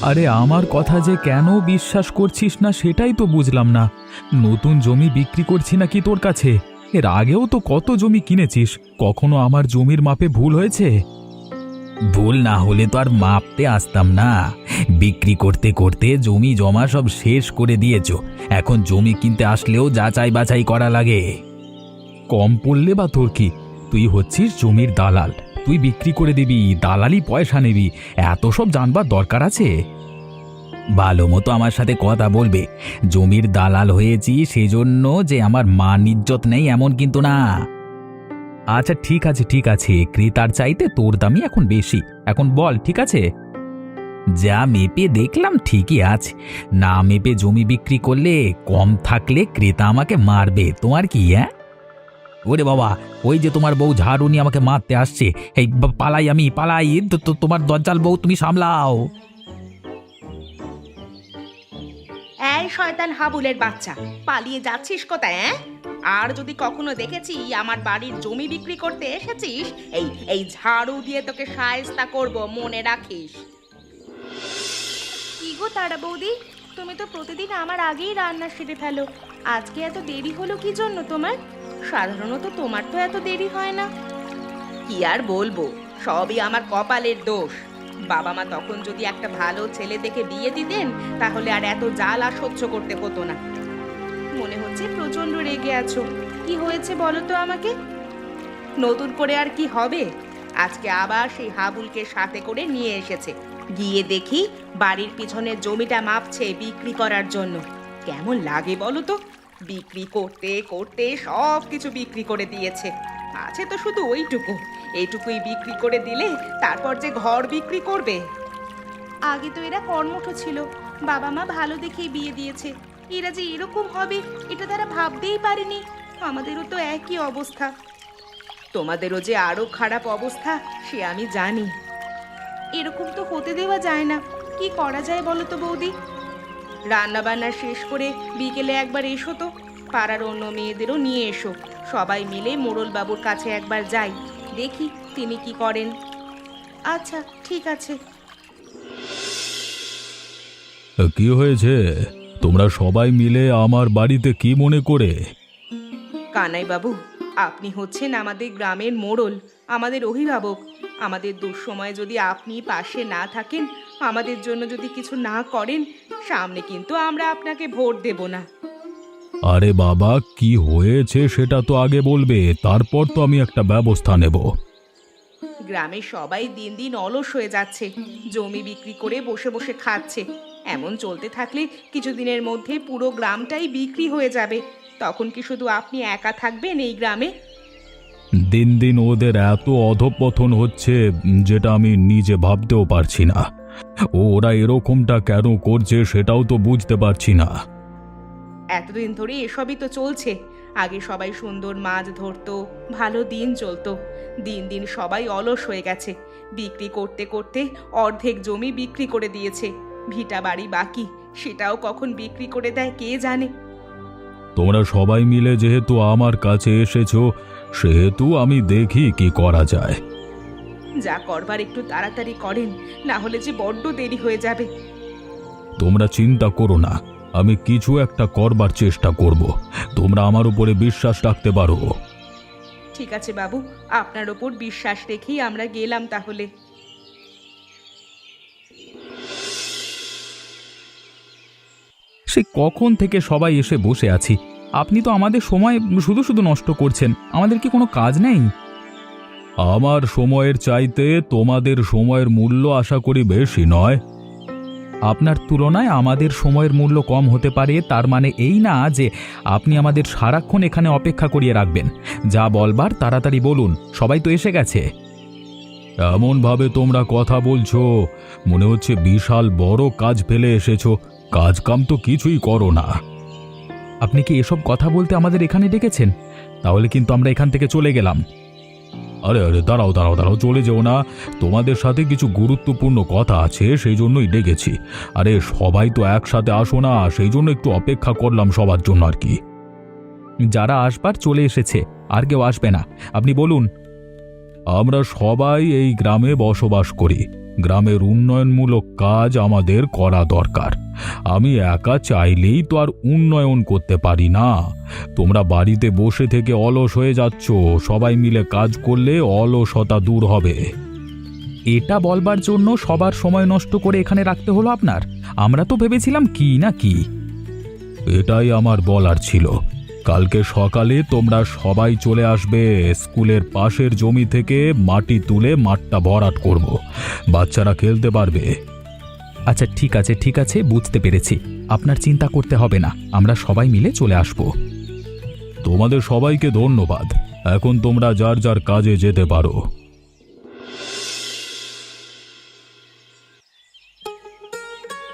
আরে আমার কথা যে কেন বিশ্বাস করছিস না সেটাই তো বুঝলাম না। নতুন জমি বিক্রি করছি নাকি তোর কাছে? এর আগেও তো কত জমি কিনেছিস, কখনো আমার জমির মাপে ভুল হয়েছে? ভুল না হলে তো আর মাপতে আসতাম না। বিক্রি করতে করতে জমি জমা সব শেষ করে দিয়েছো, এখন জমি কিনতে আসলেও যাচাই বাছাই করা লাগে। কম পড়লে বা তোর কি? তুই হচ্ছিস জমির দালাল, তুই বিক্রি করে দিবি, দালালি পয়সা নিবি, এত সব জানবার দরকার আছে? ভালো মতো আমার সাথে কথা বলবে। জমির দালাল হয়েছি সেজন্য যে আমার মান ইজ্জত নেই এমন কিন্তু না। আচ্ছা ঠিক আছে ঠিক আছে, ক্রেতার চাইতে তোর দামই এখন বেশি। এখন বল, ঠিক আছে? যা মেপে দেখলাম ঠিকই আছে। না মেপে জমি বিক্রি করলে কম থাকলে ক্রেতা আমাকে মারবে। তোমার কি? হ্যাঁ, ওরে বাবা, ওই যে তোমার বউ ঝাড়ু নিয়ে আমাকে মারতে আসছে। এই পালাই, আমি পালাই। তোমার দজ্জাল বউ তুমি সামলাও। এই শয়তান হাবুলের বাচ্চা, পালিয়ে যাচ্ছিস কোথায়? আর যদি কখনো দেখেছি আমার বাড়ির জমি বিক্রি করতে এসেছিস, এই এই ঝাড়ু দিয়ে তোকে শায়েস্তা করব, মনে রাখিস। কি গো তারা বৌদি, তুমি তো প্রতিদিন আমার আগেই রান্না সেরে ফেলো, আজকে এত দেরি হলো কি জন্য তোমার? সাধারণত তোমার তো এত দেরি হয় না। কি আর বলবো, সবই আমার কপালের দোষ। বাবা মা তখন যদি একটা ভালো ছেলে দেখে বিয়ে দিতেন, তাহলে আর এত জ্বালা সহ্য করতে হতো না। মনে হচ্ছে প্রচন্ড রেগে আছো, কি হয়েছে বলো তো আমাকে? নতুন করে আর কি হবে? আজকে আবার সেই হাবুলকে সাথে করে নিয়ে এসেছে। গিয়ে দেখি বাড়ির পিছনের জমিটা মাপছে বিক্রি করার জন্য। কেমন লাগে বলো তো? বিক্রি করতে করতে সব কিছু বিক্রি করে দিয়েছে। আছে তো শুধু ওইটুকু, এইটুকুই বিক্রি করে দিলে তারপর যে ঘর বিক্রি করবে। আগে তো এরা কর্মঠ ছিল, বাবা মা ভালো দেখেই বিয়ে দিয়েছে। এরা যে এরকম হবে এটা তারা ভাবতেই পারেনি। আমাদেরও তো একই অবস্থা। তোমাদেরও যে আরো খারাপ অবস্থা সে আমি জানি। এরকম তো হতে দেওয়া যায় না। কি করা যায় বলো তো বৌদি? রান্না বান্না শেষ করে বিকেলে একবার এসো তো, পাড়ার অন্য মেয়েদেরও নিয়ে এসো। সবাই মিলে মোড়ল বাবুর কাছে একবার যাই, দেখি তিনি কি করেন। আচ্ছা ঠিক আছে। কি হয়েছে? তোমরা সবাই মিলে আমার বাড়িতে কি মনে করে? কানাই বাবু, আপনি হচ্ছেন আমাদের গ্রামের মোড়ল, আমাদের অভিভাবক। আমাদের দুঃসময়ে যদি আপনি পাশে না থাকেন, আমাদের জন্য যদি কিছু না করেন, সামনে কিন্তু আমরা আপনাকে ভোট দেব না। আরে বাবা, কি হয়েছে সেটা তো আগে বলবে, তারপর তো আমি একটা ব্যবস্থা নেব। গ্রামের সবাই দিন দিন অলস হয়ে যাচ্ছে, জমি বিক্রি করে বসে বসে খাচ্ছে। এমন চলতে থাকলে কিছুদিনের মধ্যে পুরো গ্রামটাই বিক্রি হয়ে যাবে। তখন কি শুধু আপনি একা থাকবেন এই গ্রামে? দিন দিন ওদের এত অধঃপতন হচ্ছে যেটা আমি নিজে ভাবতেও পারছি না। ওরা এরকমটা কেন করছে সেটাও তো বুঝতে পারছি না। এতদিন ধরে এসবই তো চলছে। আগে সবাই সুন্দর মাছ ধরতো, ভালো দিন চলতো। দিন দিন সবাই অলস হয়ে গেছে, বিক্রি করতে করতে অর্ধেক জমি বিক্রি করে দিয়েছে। ভিটা বাড়ি বাকি, সেটাও কখন বিক্রি করে দেয় কে জানে। তোমরা সবাই মিলে যেহেতু আমার কাছে এসেছো, সেহেতু আমি দেখি কি করা যায়। যা করবার একটু তাড়াতাড়ি করেন, না হলে যে বড্ড দেরি হয়ে যাবে। তোমরা চিন্তা করো না, আমি কিছু একটা করবার চেষ্টা করব। তোমরা আমার উপরে বিশ্বাস রাখতে পারো। ঠিক আছে বাবু, আপনার ওপর বিশ্বাস রেখেই আমরা গেলাম তাহলে। সে কখন থেকে সবাই এসে বসে আছি, আপনি তো আমাদের সময় শুধু শুধু নষ্ট করছেন। আমাদের কি কোনো কাজ নেই? আমার সময়ের চাইতে তোমাদের সময়ের মূল্য আশা করি বেশি নয়। আপনার তুলনায় আমাদের সময়ের মূল্য কম হতে পারে, তার মানে এই না যে আপনি আমাদের সারাক্ষণ এখানে অপেক্ষা করিয়ে রাখবেন। যা বলবার তাড়াতাড়ি বলুন, সবাই তো এসে গেছে। এমনভাবে তোমরা কথা বলছো, মনে হচ্ছে বিশাল বড় কাজ ফেলে এসেছো। কাজ কাম তো কিছুই করো না। আপনি কি এসব কথা বলতে আমাদের এখানে ডেকেছেন? তাহলে কিন্তু আমরা এখান থেকে চলে গেলাম। আরে আরে, দাঁড়াও দাঁড়াও দাঁড়াও, চলে যেও না। তোমাদের সাথে কিছু গুরুত্বপূর্ণ কথা আছে, সেই জন্যই ডেকেছি। আরে সবাই তো একসাথে আসো না, সেই জন্য একটু অপেক্ষা করলাম সবার জন্য আর কি। যারা আসবার চলে এসেছে, আর কেউ আসবে না। আপনি বলুন। আমরা সবাই এই গ্রামে বসবাস করি। গ্রামের উন্নয়নমূলক কাজ আমাদের করা দরকার। আমি একা চাইলেই তো আর উন্নয়ন করতে পারি না। তোমরা বাড়িতে বসে থেকে অলস হয়ে যাচ্ছ, সবাই মিলে কাজ করলে অলসতা দূর হবে। এটা বলবার জন্য সবার সময় নষ্ট করে এখানে রাখতে হলো আপনার? আমরা তো ভেবেছিলাম কি না কি। এটাই আমার বলার ছিল। কালকে সকালে তোমরা সবাই চলে আসবে। স্কুলের পাশের জমি থেকে মাটি তুলে মাঠটা ভরাট করব। বাচ্চারা খেলতে পারবে। আচ্ছা ঠিক আছে, বুঝতে পেরেছি। আপনার চিন্তা করতে হবে না, আমরা সবাই মিলে চলে আসব। তোমাদের সবাইকে ধন্যবাদ। এখন তোমরা যার যার কাজে যেতে পারো।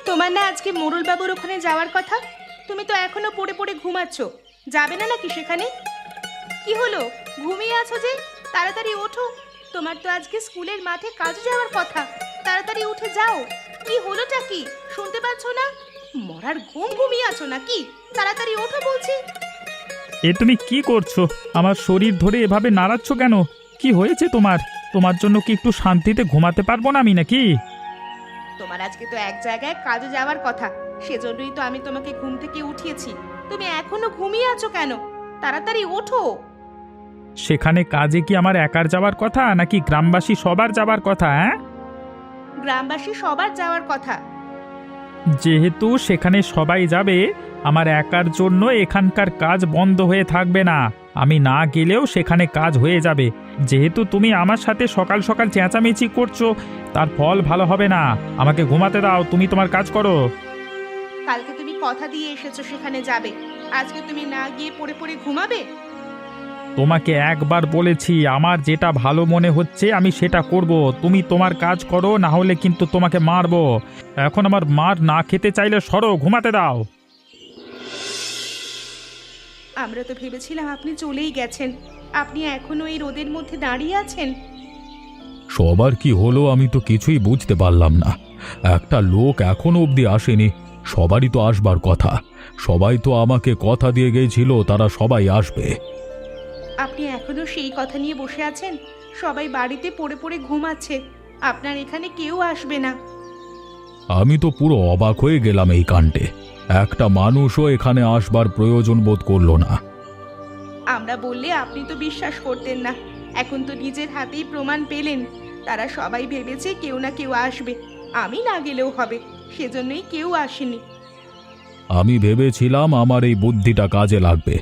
তোমার না আজকে মোড়ল বাবুর ওখানে যাওয়ার কথা? তুমি তো এখনো পড়ে পড়ে ঘুমাচ্ছ। যাবে না নাকি সেখানে? কি হলো, ঘুমিয়ে আছো যে? তাড়াতাড়ি ওঠো। তোমার তো আজকে স্কুলের মাঠে কাজে যাওয়ার কথা। তাড়াতাড়ি উঠে যাও। কি হলোটা কি, শুনতে পাচ্ছ না? মরার ঘুম ঘুমিয়ে আছো নাকি? তাড়াতাড়ি ওঠো বলছি। এ তুমি কি করছো? আমার শরীর ধরে এভাবে নাড়াচ্ছ কেন? কি হয়েছে তোমার? তোমার জন্য কি একটু শান্তিতে ঘুমাতে পারবো না আমি নাকি? তোমার আজকে তো এক জায়গায় কাজে যাওয়ার কথা, সেজন্যই তো আমি তোমাকে ঘুম থেকে উঠিয়েছি। তুমি এখনো ঘুমিয়ে আছো কেন? তাড়াতাড়ি ওঠো। সেখানে কাজে কি আমার একার যাওয়ার কথা নাকি গ্রামবাসী সবার যাবার কথা? হ্যাঁ, গ্রামবাসী সবার যাওয়ার কথা। যেহেতু সেখানে সবাই যাবে, আমার একার জন্য এখানকার কাজ বন্ধ হয়ে থাকবে না। আমি না গেলেও সেখানে কাজ হয়ে যাবে। যেহেতু তুমি আমার সাথে সকাল সকাল চেঁচামেচি করছো, তার ফল ভালো হবে না। আমাকে ঘুমাতে দাও, তুমি তোমার কাজ করো। কালকে তুমি কথা দিয়ে এসেছো সেখানে যাবে, আজকে তুমি না গিয়ে পড়ে পড়ে ঘুমাবে? তোমাকে একবার বলেছি, আমার যেটা ভালো মনে হচ্ছে আমি সেটা করব। তুমি তোমার কাজ করো, না হলে কিন্তু তোমাকে মারবো। এখন আমার মার না খেতে চাইলে সরো, ঘুমাতে দাও। আমরা তো ভেবেছিলাম আপনি চলেই গেছেন। আপনি এখনো এই রোদের মধ্যে দাঁড়িয়ে আছেন। সবার কি হলো আমি তো কিছুই বুঝতে পারলাম না। একটা লোক এখনো অবধি আসেনি। সবারই তো আসবার কথা। সবাই তো আমাকে কথা দিয়ে গিয়েছিল তারা সবাই আসবে। আপনি এখনো সেই কথা নিয়ে বসে আছেন? সবাই বাড়িতে পড়ে পড়ে ঘুমাচ্ছে, আপনার এখানে কেউ আসবে না। আমি তো পুরো অবাক হয়ে গেলাম এই কাণ্ডে। একটা মানুষও এখানে আসবার প্রয়োজন বোধ করলো না। আমরা বললে আপনি তো বিশ্বাস করতেন না। এখন তো নিজের হাতেই প্রমাণ পেলেন। তারা সবাই ভেবেছে কেউ না কেউ আসবে, আমি না গেলেও হবে, সেজন্যই কেউ আসেনি। আমি ভেবেছিলাম আমার এই বুদ্ধিটা কাজে লাগবে।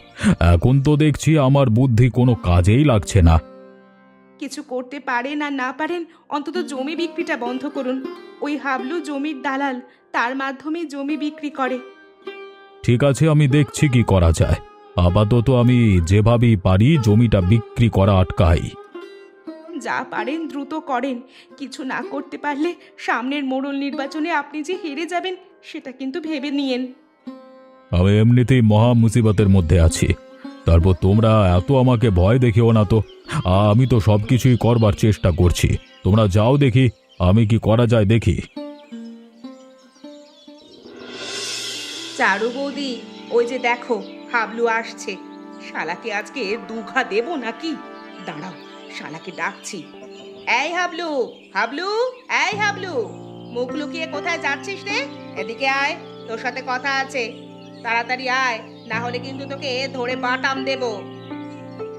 এখন তো দেখছি আমার বুদ্ধি কোনো কাজেই লাগছে না। কিছু করতে পারেন আর না পারেন, অন্তত জমি বিক্রিটা বন্ধ করুন। ওই হাবলু জমির দালাল, তার মাধ্যমে জমি বিক্রি করে। ঠিক আছে, আমি দেখছি কি করা যায়। আপাতত আমি যেভাবেই পারি জমিটা বিক্রি করা আটকাই। যা পারেন দ্রুত করেন। কিছু না করতে পারলে সামনের মোড়ল নির্বাচনে আপনি যে হেরে যাবেন সেটা কিন্তু ভেবে নিয়েন। আমি এমনিতেই মহা মুসিবতের মধ্যে আছি, তারপর তোমরা এত আমাকে ভয় দেখিও না তো। আমি তো সবকিছুই করবার চেষ্টা করছি। তোমরা যাও, দেখি আমি কি করা যায় দেখি। চারু বৌদি, ওই যে দেখো হাবলু আসছে। শালাকে আজকে দুঘা দেব নাকি? দাঁড়াও, শালাকে ডাকছি। এই হাবলু, হাবলু, এই হাবলু, মুখ লুকিয়ে কোথায় যাচ্ছিস রে? এদিকে আয়, তোর সাথে কথা আছে। তাড়াতাড়ি আয়, না হলে কিন্তু তোকে ধরে বাটাম দেব।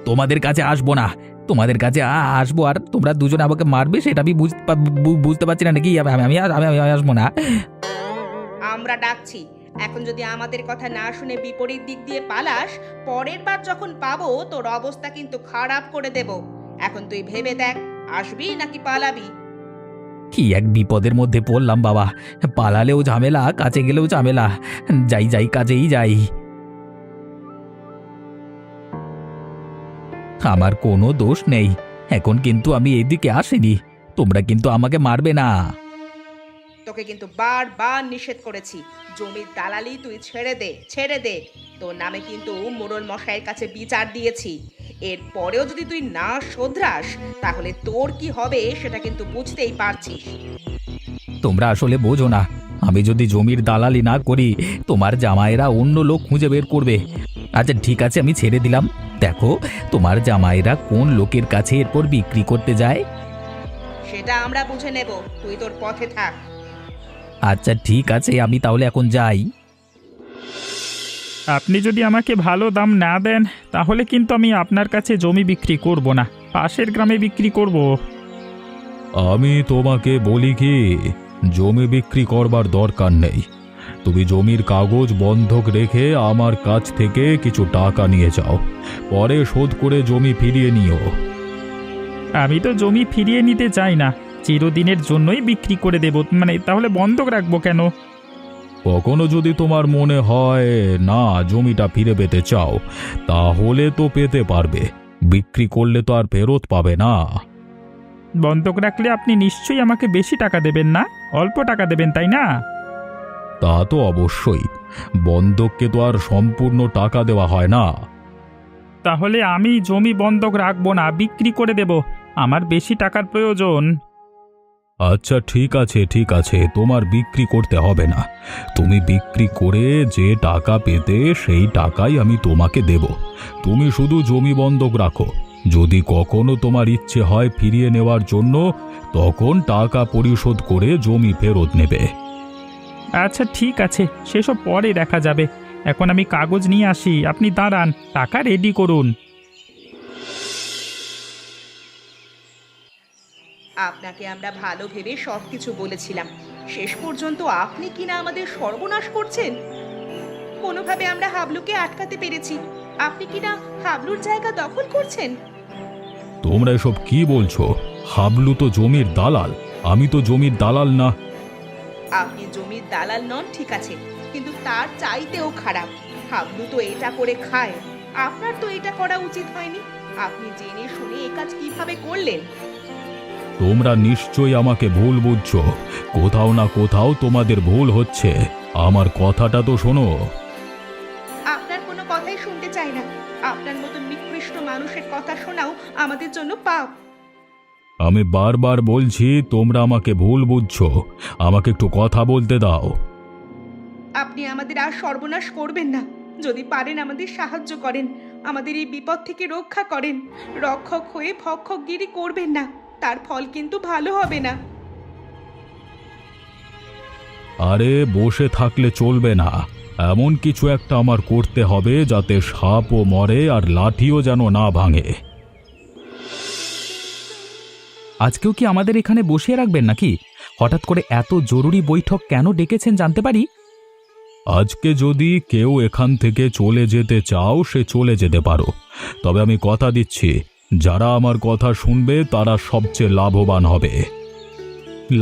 তোমাদের কাছে আসবো না, তোমাদের কাছে আসবো আর তোমরা দুজন আমাকে মারবে সেটা আমি বুঝতে পারছি না নাকি? আমি আসবো না। আমরা ডাকছি, এখন যদি আমাদের কথা না শুনে বিপরীত দিক দিয়ে পালাস, পরের বার যখন পাবো তোর অবস্থা কিন্তু খারাপ করে দেব। এখন তুই ভেবে দেখ, আসবি নাকি পালাবি? কি এক বিপদের মধ্যে পড়লাম বাবা। পালালেও ঝামেলা, কাছে গেলেও ঝামেলা। যাই কাজেই যাই। আমার কোনো দোষ নেই। এখন কিন্তু আমি এদিকে আসিনি। তোমরা কিন্তু আমাকে মারবে না। তোকে কিন্তু বারবার নিষেধ করেছি, জমির দালালি তুই ছেড়ে দে। তোর নামে কিন্তু মোড়ল মশাইয়ের কাছে বিচার দিয়েছি। এরপরেও যদি তুই না শোধরাস তাহলে তোর কি হবে সেটা কিন্তু বুঝতেই পারছিস। তোমরা আসলে বোঝো না, আমি যদি জমির দালালি না করি তোমার জামাইরা অন্য লোক খুঁজে বের করবে। আচ্ছা ঠিক আছে, আমি ছেড়ে দিলাম। দেখো তোমার জামাইরা কোন লোকের কাছে এরপর বিক্রি করতে যায়। সেটা আমরা বুঝে নেব, তুই তোর পথে থাক। আচ্ছা ঠিক আছে, আমি তাহলে এখন যাই। আপনি যদি আমাকে ভালো দাম না দেন তাহলে কিন্তু আমি আপনার কাছে জমি বিক্রি করব না, পাশের গ্রামে বিক্রি করব। আমি তোমাকে বলি কি, জমি বিক্রি করবার দরকার নেই। তুমি জমির কাগজ বন্ধক রেখে আমার কাছ থেকে কিছু টাকা নিয়ে যাও, পরে শোধ করে জমি ফিরিয়ে নিও। আমি তো জমি ফিরিয়ে নিতে চাই না, চিরদিনের জন্যই বিক্রি করে দেব। তাহলে বন্ধক রাখবো কেন? কখনো যদি তোমার মনে হয় না জমিটা ফিরে পেতে চাও, তাহলে তো পেতে পারবে, বিক্রি করলে তো আর ফেরত পাবে না। বন্ধক রাখলে আপনি নিশ্চয়ই আমাকে বেশি টাকা দেবেন না, অল্প টাকা দেবেন, তাই না? তা তো অবশ্যই, বন্ধককে তো আর সম্পূর্ণ টাকা দেওয়া হয় না। তাহলে আমি জমি বন্ধক রাখবো না, বিক্রি করে দেব, আমার বেশি টাকার প্রয়োজন। আচ্ছা ঠিক আছে ঠিক আছে, তোমার বিক্রি করতে হবে না। তুমি বিক্রি করে যে টাকা পেতে সেই টাকাই আমি তোমাকে দেব। তুমি শুধু জমি বন্ধক রাখো, যদি কখনো তোমার ইচ্ছে হয় ফিরিয়ে নেওয়ার জন্য, তখন টাকা পরিশোধ করে জমি ফেরত নেবে। আচ্ছা ঠিক আছে, সেসব পরে দেখা যাবে। এখন আমি কাগজ নিয়ে আসি, আপনি দাঁড়ান, টাকা রেডি করুন। আপনাকে আমরা ভালো ভেবে সবকিছু বলেছিলাম, শেষ পর্যন্ত আপনি কিনা আমাদের সর্বনাশ করছেন। কোনোভাবে আমরা হাবলুকে আটকাতে পেরেছি, আপনি কিনা হাবলুর জায়গা দখল করছেন। তোমরা এসব কি বলছো? হাবলু তো জমির দালাল, আমি তো জমির দালাল না। আপনি জমির দালাল নন ঠিক আছে, কিন্তু তার চাইতেও খারাপ। হাবলু তো এটা করে খায়, আপনার তো এটা করা উচিত হয়নি। আপনি জেনে শুনে এ কাজ কিভাবে করলেন? তোমরা নিশ্চয়ই আমাকে ভুল বুঝছো, কোথাও না কোথাও তোমাদের ভুল হচ্ছে। আমার কথাটা তো শোনো। আপনার কোনো কথাই শুনতে চাই না। আপনার মতো নিকৃষ্ট মানুষের কথা শোনাও আমাদের জন্য পাপ। আমি বারবার বলছি তোমরা আমাকে ভুল বুঝছো, আমাকে একটু কথা বলতে দাও। আপনি আমাদের আর সর্বনাশ করবেন না, যদি পারেন আমাদের সাহায্য করেন, আমাদের এই বিপদ থেকে রক্ষা করেন। রক্ষক হয়ে ভক্ষকগিরি করবেন না, তার ফল কিন্তু ভালো হবে না। আরে বসে থাকলে চলবে না, এমন কিছু একটা আমার করতে হবে যাতে সাপও মরে আর লাঠিও যেন না ভাঙে। আজকেও কি আমাদের এখানে বসিয়ে রাখবেন নাকি? হঠাৎ করে এত জরুরি বৈঠক কেন ডেকেছেন জানতে পারি? আজকে যদি কেউ এখান থেকে চলে যেতে চাও সে চলে যেতে পারো, তবে আমি কথা দিচ্ছি যারা আমার কথা শুনবে তারা সবচেয়ে লাভবান হবে।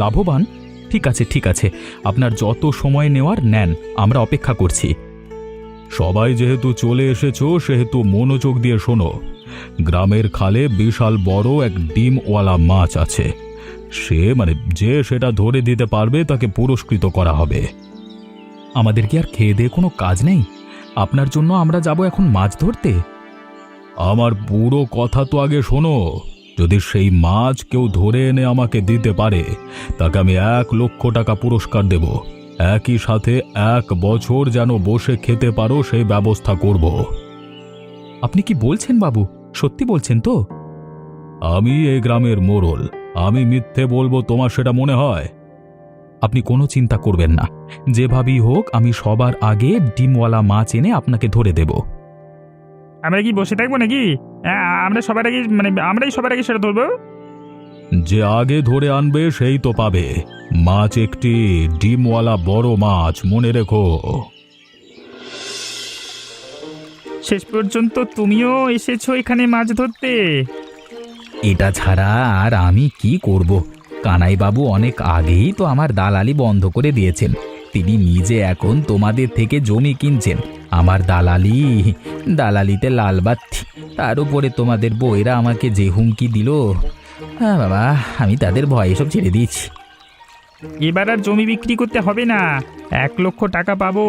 লাভবান? ঠিক আছে ঠিক আছে, আপনার যত সময় নেওয়ার নেন, আমরা অপেক্ষা করছি। সবাই যেহেতু চলে এসেছো সেহেতু মনোযোগ দিয়ে শোনো। গ্রামের খালে বিশাল বড় এক ডিমওয়ালা মাছ আছে, যে সেটা ধরে দিতে পারবে তাকে পুরস্কৃত করা হবে। আমাদের কি আর খেয়ে দিয়ে কোনো কাজ নেই? আপনার জন্য আমরা যাব এখন মাছ ধরতে? আমার পুরো কথা তো আগে শোনো। যদি সেই মাছ কেউ ধরে এনে আমাকে দিতে পারে তাকে আমি 1,00,000 টাকা পুরস্কার দেব। একই সাথে 1 বছর যেন বসে খেতে পারো সেই ব্যবস্থা করব। আপনি কি বলছেন বাবু? সত্যি বলছেন তো? আমি এই গ্রামের মোড়ল, আমি মিথ্যে বলবো তোমার সেটা মনে হয়? আপনি কোনো চিন্তা করবেন না, যেভাবেই হোক আমি সবার আগে ডিমওয়ালা মাছ এনে আপনাকে ধরে দেব। আমরা কি বসে থাকবো নাকি? আমরাই সবার আগে সেটা ধরবো। যে আগে ধরে আনবে সেই তো পাবে। মাছ একটি, ডিমওয়ালা বড় মাছ, মনে রেখো। শেষ পর্যন্ত তুমিও এসেছো এখানে মাছ ধরতে? এটা ছাড়া আর আমি কি করব? কানাইবাবু অনেক আগেই তো আমার দালালি বন্ধ করে দিয়েছেন। তিনি নিজে এখন তোমাদের থেকে জমি কিনছেন। আমার দালালিতে লালবাতি, তার উপরে তোমাদের বউয়েরা আমাকে যে হুমকি দিল, হ্যাঁ বাবা, আমি তাদের ভয়ে সব ছেড়ে দিয়েছি। এবার আর জমি বিক্রি করতে হবে না, 1,00,000 টাকা পাবো।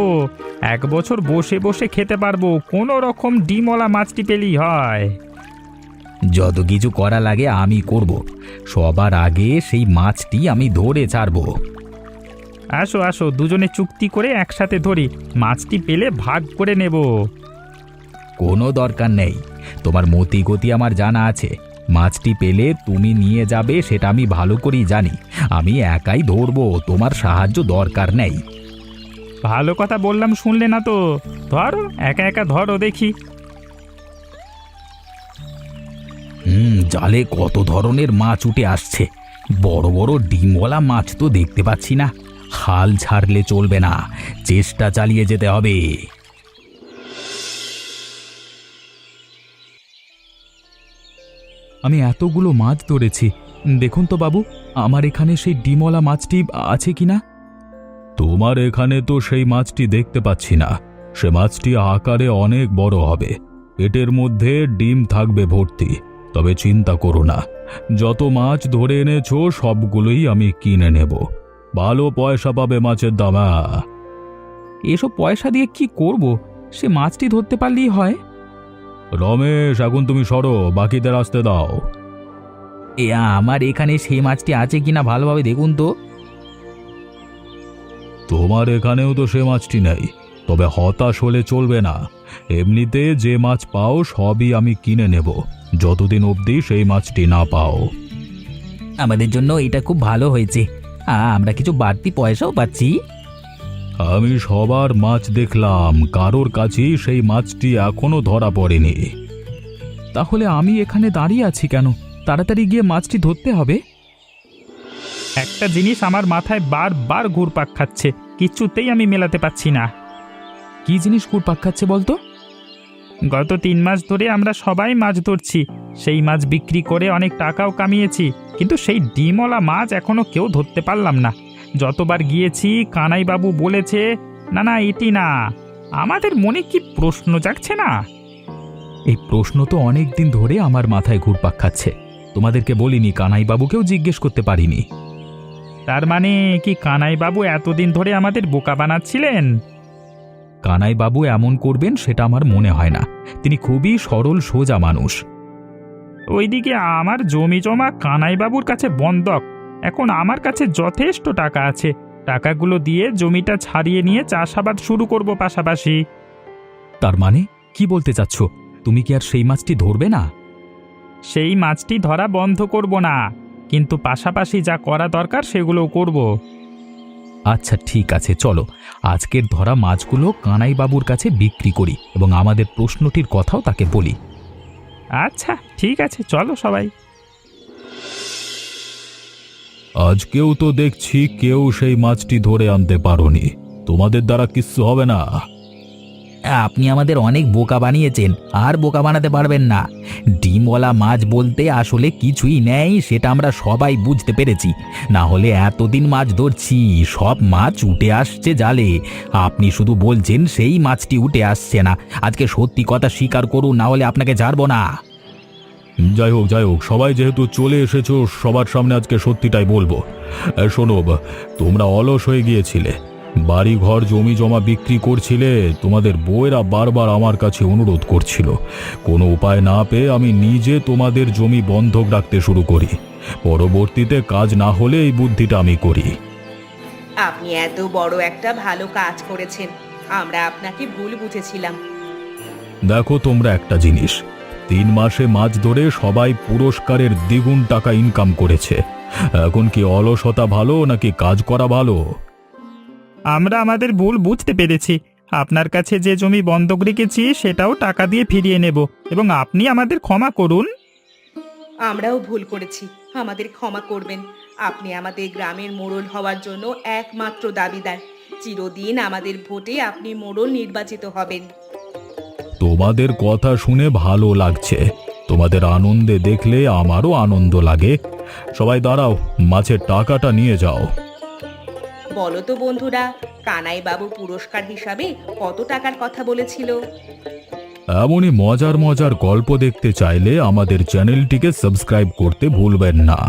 1 বছর বসে বসে খেতে পারবো, কোনো রকম ডিমওয়ালা মাছটি পেলেই হয়। যত কিছু করা লাগে আমি করব, সবার আগে সেই মাছটি আমি ধরে ছাড়বো। আসো আসো, দুজনে চুক্তি করে একসাথে ধরি, মাছটি পেলে ভাগ করে নেব। কোনো দরকার নেই, তোমার মতি গতি আমার জানা আছে। মাছটি পেলে তুমি নিয়ে যাবে সেটা আমি ভালো করেই জানি। আমি একাই ধরবো, তোমার সাহায্য দরকার নেই। ভালো কথা বললাম, শুনলে না তো? ধরো, একা একা ধরো দেখি। জালে কত ধরনের মাছ উঠে আসছে। বড় বড় ডিমওয়ালা মাছ তো দেখতে পাচ্ছি না। হাল ছাড়লে চলবে না, চেষ্টা চালিয়ে যেতে হবে। আমি এতগুলো মাছ ধরেছি, দেখুন তো বাবু, আমার এখানে সেই ডিমওয়ালা মাছটি আছে কিনা। তোমার এখানে তো সেই মাছটি দেখতে পাচ্ছি না। সে মাছটি আকারে অনেক বড় হবে, পেটের মধ্যে ডিম থাকবে ভর্তি। তবে চিন্তা করো না, যত মাছ ধরে এনেছো সবগুলোই আমি কিনে নেব। ভালো পয়সা পাবে মাছের দাম। এসব পয়সা দিয়ে কি করব? সে মাছটি ধরতে পারলেই হয়। রমেশ, এখন তুমি সরো, বাকিদের আসতে দাও। আমার এখানে সেই মাছটি আছে কিনা ভালোভাবে দেখুন তো। তোমার এখানেও তো সে মাছটি নেই, তবে হতাশ হলে চলবে না। এমনিতে যে মাছ পাও সবই আমি কিনে নেব, যতদিন অবধি সেই মাছটি না পাও। আমাদের জন্য এটা খুব ভালো হয়েছে, আমরা কিছু বাড়তি পয়সাও পাচ্ছি। আমি সবার মাছ দেখলাম, কারোর কাছেই সেই মাছটি এখনো ধরা পড়েনি। তাহলে আমি এখানে দাঁড়িয়ে আছি কেন? তাড়াতাড়ি গিয়ে মাছটি ধরতে হবে। একটা জিনিস আমার মাথায় বারবার ঘুরপাক খাচ্ছে, কিছুতেই আমি মেলাতে পাচ্ছি না। কি জিনিস ঘুরপাক খাচ্ছে বলতো? গত 3 মাস ধরে আমরা সবাই মাছ ধরছি, সেই মাছ বিক্রি করে অনেক টাকাও কামিয়েছি, কিন্তু সেই ডিমওয়ালা মাছ এখনো কেউ ধরতে পারলাম না। যতবার গিয়েছি কানাইবাবু বলেছে না না এটি না। আমাদের মনে কি প্রশ্ন জাগছে না? এই প্রশ্ন তো অনেক দিন ধরে আমার মাথায় ঘুরপাক খাচ্ছে। তোমাদেরকে বলিনি, কানাইবাবুকেও জিজ্ঞেস করতে পারিনি। তার মানে কি কানাইবাবু এতদিন ধরে আমাদের বোকা বানাচ্ছিলেন? কানাইবাবু এমন করবেন সেটা আমার মনে হয় না। তিনি খুবই সরল সোজা মানুষ। ওইদিকে আমার জমি জমা কানাইবাবুর কাছে বন্ধক। এখন আমার কাছে যথেষ্ট টাকা আছে, টাকাগুলো দিয়ে জমিটা ছাড়িয়ে নিয়ে চাষাবাদ শুরু করব পাশাপাশি। তার মানে কি বলতে চাচ্ছ? তুমি কি আর সেই মাছটি ধরবে না? সেই মাছটি ধরা বন্ধ করব না, কিন্তু পাশাপাশি যা করা দরকার সেগুলোও করব। আচ্ছা ঠিক আছে, চলো আজকের ধরা মাছগুলো কানাইবাবুর কাছে বিক্রি করি এবং আমাদের প্রশ্নটির কথাও তাকে বলি। আচ্ছা ঠিক আছে, চলো সবাই। আজকেও তো দেখছি কেউ সেই মাছটি ধরে আনতে পারোনি। তোমাদের দ্বারা কিচ্ছু হবে না। আপনি আমাদের অনেক বোকা বানিয়েছেন, আর বোকা বানাতে পারবেন না। ডিমওয়ালা মাছ বলতে আসলে কিছুই নেই, সেটা আমরা সবাই বুঝতে পেরেছি। না হলে এতদিন মাছ ধরছি, সব মাছ উঠে আসছে জালে। আপনি শুধু বলছেন সেই মাছটি উঠে আসছে না। আজকে সত্যি কথা স্বীকার করুন, না হলে আপনাকে ছাড়বো না। যাই হোক, সবাই যেহেতু চলে এসেছো, সবার সামনে আজকে সত্যিটাই বলবো। শোনো, তোমরা অলস হয়ে গিয়েছিলে, বাড়ি ঘর জমি জমা বিক্রি করছিলে। তোমাদের বউয়েরা বারবার আমার কাছে অনুরোধ করছিল। কোনো উপায় না পেয়ে আমি নিজে তোমাদের জমি বন্ধক রাখতে শুরু করি। পরবর্তীতে কাজ না হলে এই বুদ্ধিটা আমি করি। আপনি এত বড় একটা ভালো কাজ করেছেন, আমরা আপনাকে ভুল বুঝেছিলাম। দেখো তোমরা একটা জিনিস, 3 মাসে মাছ ধরে সবাই পুরস্কারের দ্বিগুণ টাকা ইনকাম করেছে। এখন কি অলসতা ভালো নাকি কাজ করা ভালো? আমরা আমাদের ভুল বুঝতে পেরেছি। আপনার কাছে যে জমি বন্ধক রেখেছি সেটাও টাকা দিয়ে ফিরিয়ে নেব, এবং আপনি আমাদের ক্ষমা করুন। আমরাও ভুল করেছি, আমাদের ক্ষমা করবেন। আপনি আমাদের গ্রামের মোড়ল হওয়ার জন্য একমাত্র দাবিদার। চিরদিন আমাদের ভোটে আপনি মোড়ল নির্বাচিত হবেন। তোমাদের কথা শুনে ভালো লাগছে। তোমাদের আনন্দে দেখলে আমারও আনন্দ লাগে। সবাই দাঁড়াও, মাছের টাকাটা নিয়ে যাও। বলো তো বন্ধুরা, কানাইবাবু পুরস্কার হিসাবে কত টাকার কথা বলেছিল? এমনই মজার মজার গল্প দেখতে চাইলে আমাদের চ্যানেলটিকে সাবস্ক্রাইব করতে ভুলবেন না।